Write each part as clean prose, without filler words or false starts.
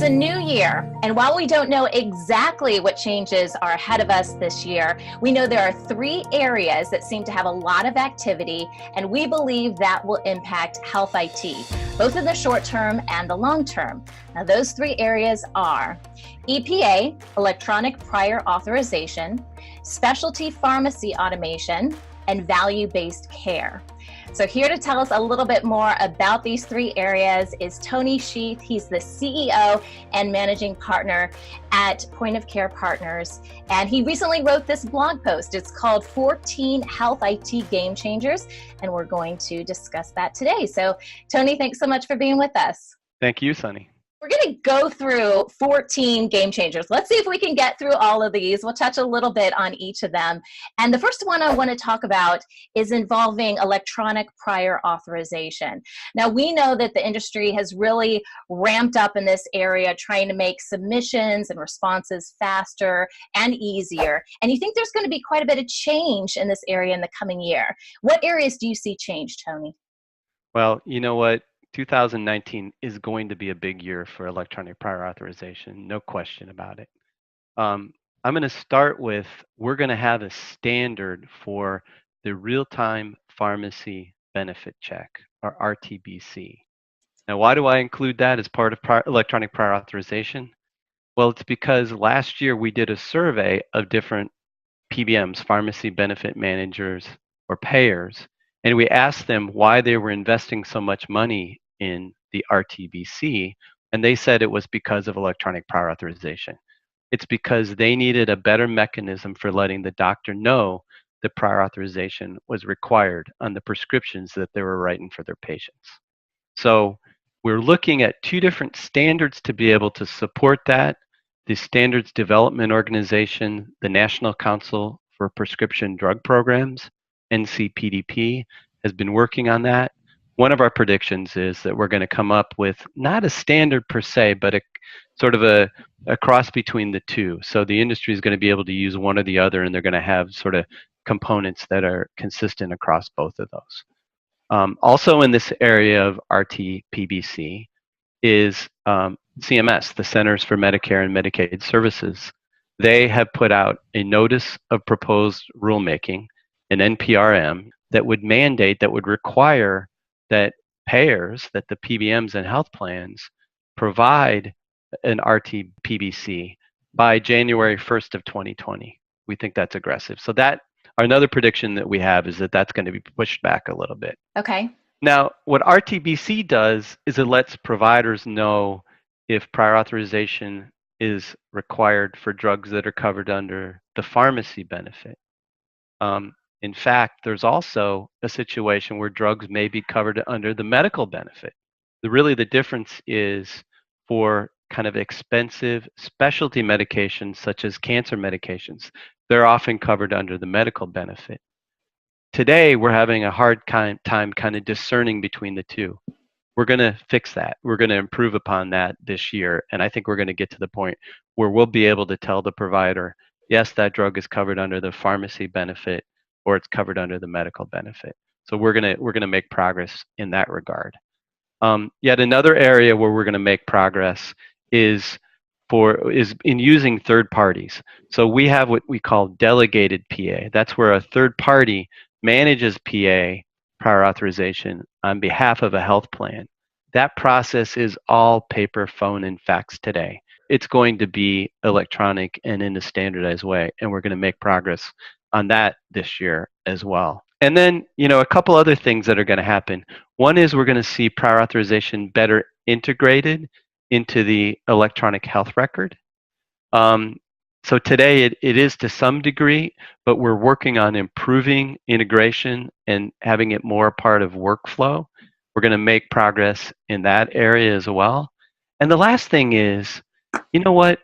It's a new year, and while we don't know exactly what changes are ahead of us this year, we know there are three areas that seem to have a lot of activity, and we believe that will impact health IT, both in the short term and the long term. Now, those three areas are EPA, electronic prior authorization, specialty pharmacy automation, and value-based care. So here to tell us a little bit more about these three areas is Tony Schueth. He's the CEO and managing partner at Point of Care Partners. And he recently wrote this blog post. It's called 14 Health IT Game Changers. And we're going to discuss that today. So Tony, thanks so much for being with us. Thank you, Sunny. We're going to go through 14 game changers. Let's see if we can get through all of these. We'll touch a little bit on each of them. And the first one I want to talk about is involving electronic prior authorization. Now, we know that the industry has really ramped up in this area, trying to make submissions and responses faster and easier. And you think there's going to be quite a bit of change in this area in the coming year. What areas do you see change, Tony? Well, you know what? 2019 is going to be a big year for electronic prior authorization, no question about it. I'm going to start with, we're going to have a standard for the real-time pharmacy benefit check, or RTBC. Now, why do I include that as part of electronic prior authorization? Well, it's because last year we did a survey of different PBMs, pharmacy benefit managers or payers, and we asked them why they were investing so much money in the RTBC, and they said it was because of electronic prior authorization. It's because they needed a better mechanism for letting the doctor know that prior authorization was required on the prescriptions that they were writing for their patients. So we're looking at two different standards to be able to support that. The Standards Development Organization, the National Council for Prescription Drug Programs, NCPDP, has been working on that. One of our predictions is that we're going to come up with not a standard per se, but a sort of a cross between the two. So the industry is going to be able to use one or the other, and they're going to have sort of components that are consistent across both of those. Also in this area of RT-PBC is CMS, the Centers for Medicare and Medicaid Services. They have put out a notice of proposed rulemaking, an NPRM, that would mandate, that would require that payers, that the PBMs and health plans provide an RT-PBC by January 1st of 2020. We think that's aggressive. So that, another prediction that we have is that that's going to be pushed back a little bit. Okay. Now, what RTBC does is it lets providers know if prior authorization is required for drugs that are covered under the pharmacy benefit. In fact, there's also a situation where drugs may be covered under the medical benefit. Really, the difference is for kind of expensive specialty medications, such as cancer medications, they're often covered under the medical benefit. Today, we're having a hard time kind of discerning between the two. We're going to fix that. We're going to improve upon that this year. And I think we're going to get to the point where we'll be able to tell the provider, yes, that drug is covered under the pharmacy benefit, or it's covered under the medical benefit. So we're gonna make progress in that regard. Yet another area where we're gonna make progress is in using third parties. So we have what we call delegated PA. That's where a third party manages PA, prior authorization, on behalf of a health plan. That process is all paper, phone, and fax today. It's going to be electronic and in a standardized way, and we're gonna make progress on that this year as well. And then, a couple other things that are going to happen. One is we're going to see prior authorization better integrated into the electronic health record. So today it is to some degree, but we're working on improving integration and having it more part of workflow. We're going to make progress in that area as well. And the last thing is, you know what?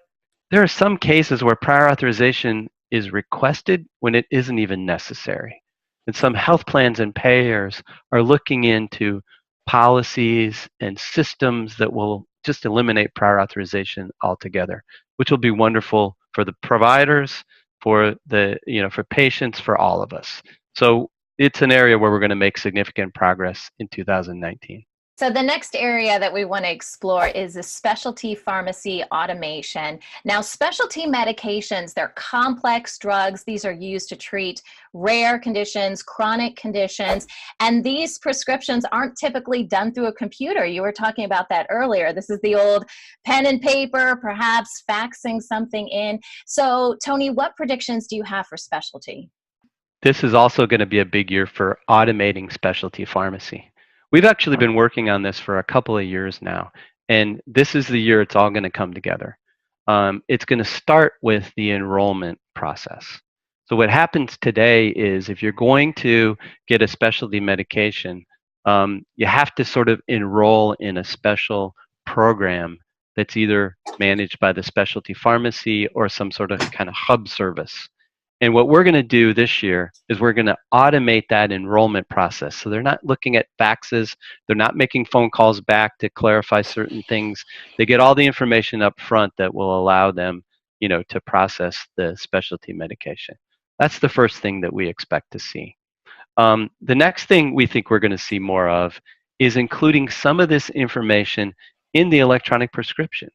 There are some cases where prior authorization is requested when it isn't even necessary. And some health plans and payers are looking into policies and systems that will just eliminate prior authorization altogether, which will be wonderful for the providers, for for patients, for all of us. So it's an area where we're going to make significant progress in 2019. So the next area that we want to explore is the specialty pharmacy automation. Now, specialty medications, they're complex drugs. These are used to treat rare conditions, chronic conditions, and these prescriptions aren't typically done through a computer. You were talking about that earlier. This is the old pen and paper, perhaps faxing something in. So, Tony, what predictions do you have for specialty? This is also going to be a big year for automating specialty pharmacy. We've actually been working on this for a couple of years now, and this is the year it's all going to come together. It's going to start with the enrollment process. So what happens today is if you're going to get a specialty medication, you have to sort of enroll in a special program that's either managed by the specialty pharmacy or some sort of kind of hub service. And what we're going to do this year is we're going to automate that enrollment process. So they're not looking at faxes, they're not making phone calls back to clarify certain things. They get all the information up front that will allow them, to process the specialty medication. That's the first thing that we expect to see. The next thing we think we're going to see more of is including some of this information in the electronic prescription.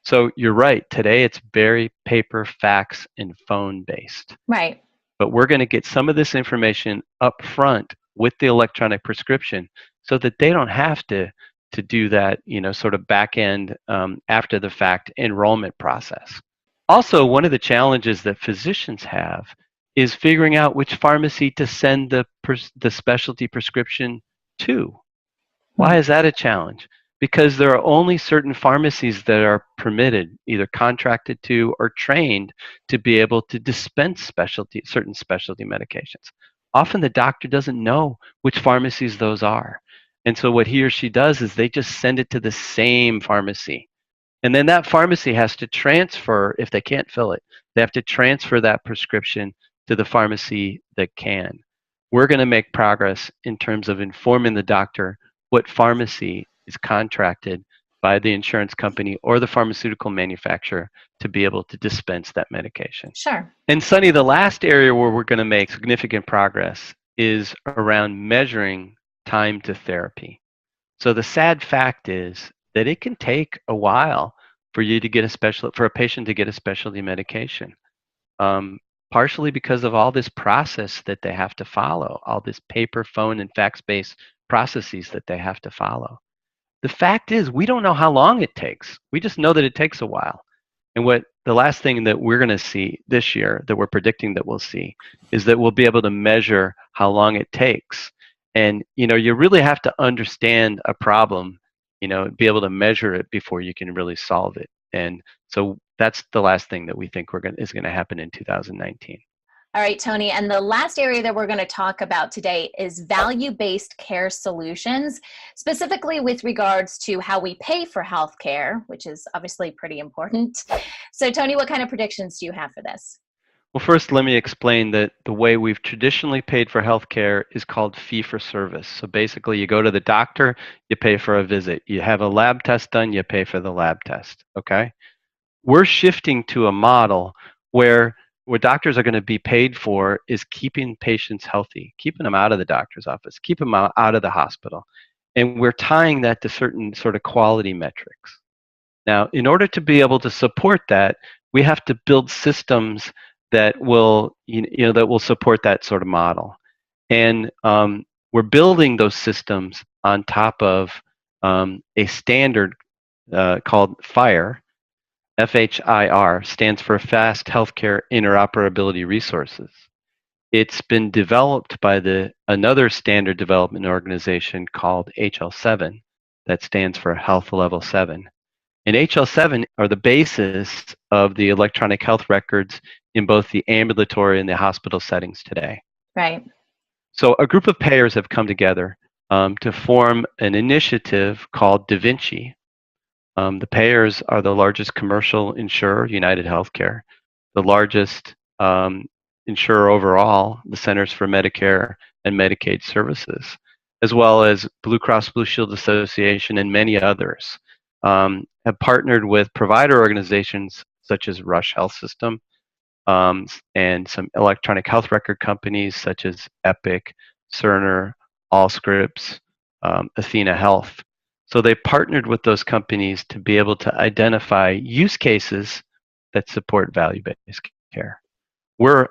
So you're right. Today it's very paper, fax, and phone based. Right. But we're going to get some of this information up front with the electronic prescription so that they don't have to do that, sort of back end after the fact enrollment process. Also, one of the challenges that physicians have is figuring out which pharmacy to send the specialty prescription to. Why is that a challenge? Because there are only certain pharmacies that are permitted, either contracted to or trained to be able to dispense certain specialty medications. Often the doctor doesn't know which pharmacies those are. And so what he or she does is they just send it to the same pharmacy. And then that pharmacy has to transfer, if they can't fill it, they have to transfer that prescription to the pharmacy that can. We're going to make progress in terms of informing the doctor what pharmacy is contracted by the insurance company or the pharmaceutical manufacturer to be able to dispense that medication. Sure. And Sunny, the last area where we're going to make significant progress is around measuring time to therapy. So the sad fact is that it can take a while for a patient to get a specialty medication. Partially because of all this process that they have to follow, all this paper, phone, and fax-based processes that they have to follow. The fact is, we don't know how long it takes. We just know that it takes a while. And what the last thing that we're going to see this year, that we're predicting that we'll see, is that we'll be able to measure how long it takes. And you really have to understand a problem, be able to measure it before you can really solve it. And so that's the last thing that we think is going to happen in 2019. All right, Tony. And the last area that we're going to talk about today is value-based care solutions, specifically with regards to how we pay for healthcare, which is obviously pretty important. So, Tony, what kind of predictions do you have for this? Well, first, let me explain that the way we've traditionally paid for healthcare is called fee-for-service. So basically, you go to the doctor, you pay for a visit. You have a lab test done, you pay for the lab test, okay? We're shifting to a model where what doctors are going to be paid for is keeping patients healthy, keeping them out of the doctor's office, keeping them out of the hospital. And we're tying that to certain sort of quality metrics. Now, in order to be able to support that, we have to build systems that will, that will support that sort of model. And we're building those systems on top of a standard called FHIR. FHIR stands for Fast Healthcare Interoperability Resources. It's been developed by another standard development organization called HL7 that stands for Health Level 7. And HL7 are the basis of the electronic health records in both the ambulatory and the hospital settings today. Right. So a group of payers have come together to form an initiative called Da Vinci. The payers are the largest commercial insurer, United Healthcare, the largest insurer overall, the Centers for Medicare and Medicaid Services, as well as Blue Cross Blue Shield Association and many others, have partnered with provider organizations such as Rush Health System and some electronic health record companies such as Epic, Cerner, Allscripts, Athena Health. So they partnered with those companies to be able to identify use cases that support value-based care. We're,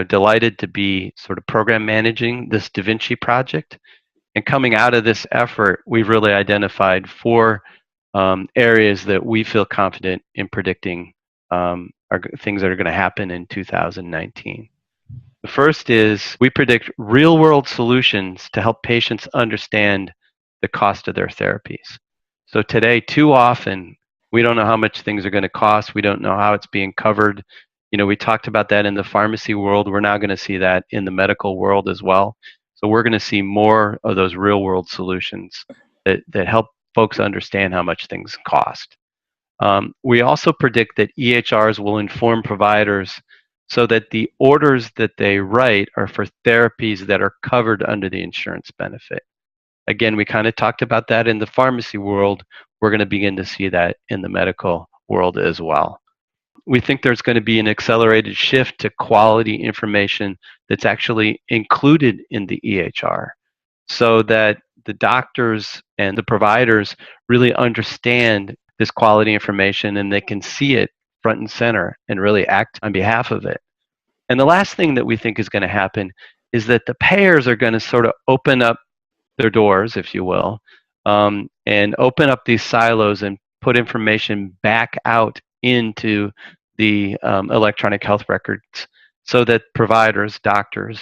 delighted to be sort of program managing this Da Vinci project. And coming out of this effort, we've really identified four areas that we feel confident in predicting are things that are going to happen in 2019. The first is we predict real-world solutions to help patients understand the cost of their therapies. So today, too often, we don't know how much things are going to cost. We don't know how it's being covered. We talked about that in the pharmacy world. We're now going to see that in the medical world as well. So we're going to see more of those real-world solutions that help folks understand how much things cost. We also predict that EHRs will inform providers so that the orders that they write are for therapies that are covered under the insurance benefit. Again, we kind of talked about that in the pharmacy world. We're going to begin to see that in the medical world as well. We think there's going to be an accelerated shift to quality information that's actually included in the EHR so that the doctors and the providers really understand this quality information and they can see it front and center and really act on behalf of it. And the last thing that we think is going to happen is that the payers are going to sort of open up their doors, if you will, and open up these silos and put information back out into the electronic health records so that providers, doctors,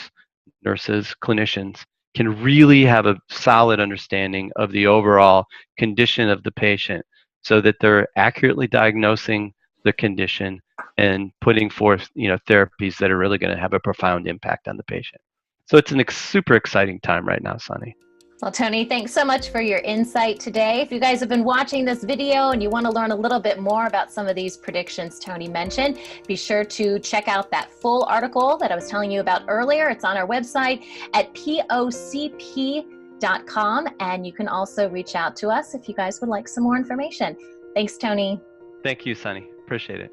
nurses, clinicians can really have a solid understanding of the overall condition of the patient so that they're accurately diagnosing the condition and putting forth therapies that are really going to have a profound impact on the patient. So it's a super exciting time right now, Sunny. Well, Tony, thanks so much for your insight today. If you guys have been watching this video and you want to learn a little bit more about some of these predictions Tony mentioned, be sure to check out that full article that I was telling you about earlier. It's on our website at POCP.com, and you can also reach out to us if you guys would like some more information. Thanks, Tony. Thank you, Sunny. Appreciate it.